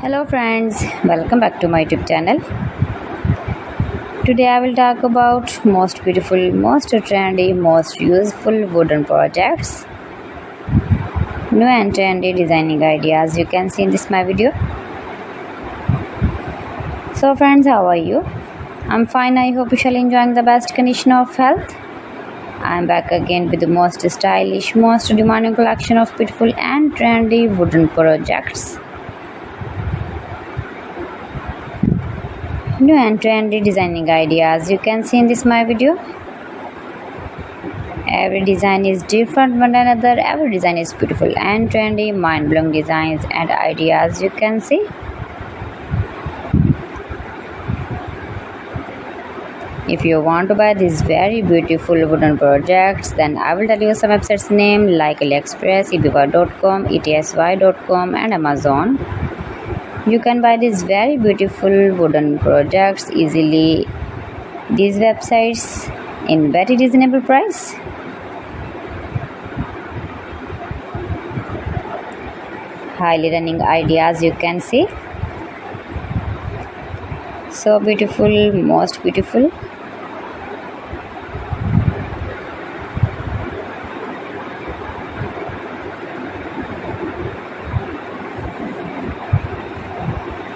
Hello friends, welcome back to my YouTube channel. Today I will talk about most beautiful, most trendy, most useful wooden projects. New and trendy designing ideas you can see in this my video. So friends, how are you? I'm fine. I hope you shall enjoying the best condition of health. I'm back again with the most stylish, most demanding collection of beautiful and trendy wooden projects. New and trendy designing ideas you can see in this my video. Every design is different one another. Every design is beautiful and trendy, mind-blowing designs and ideas you can see. If you want to buy these very beautiful wooden projects, then I will tell you some websites name like AliExpress, eBay.com, etsy.com and Amazon. You can buy these very beautiful wooden projects easily. These websites in very reasonable price. Highly running ideas you can see. So beautiful, most beautiful.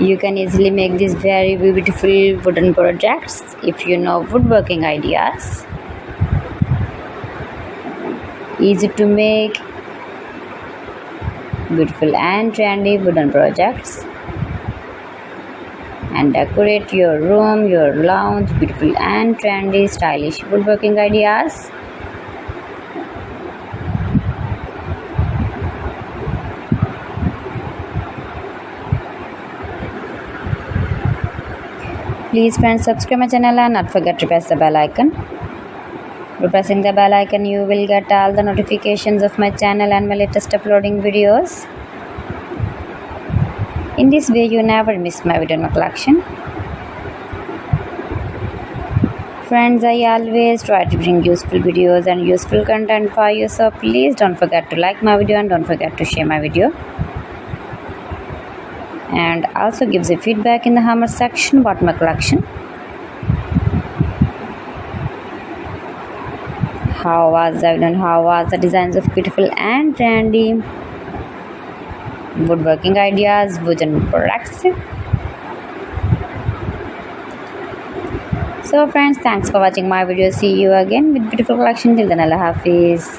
You can easily make these very beautiful wooden projects if you know woodworking ideas. Easy to make beautiful and trendy wooden projects and decorate your room, your lounge, beautiful and trendy stylish woodworking ideas. Please friends, subscribe my channel and not forget to press the bell icon. By pressing the bell icon, you will get all the notifications of my channel and my latest uploading videos. In this way, you never miss my video in my collection. Friends, I always try to bring useful videos and useful content for you, so please don't forget to like my video and don't forget to share my video. And also gives a feedback in the comment section about my collection. How was I done? How was the designs of beautiful and trendy woodworking ideas, wooden products? So friends, thanks for watching my video. See you again with beautiful collection. Till then, Allah Hafiz.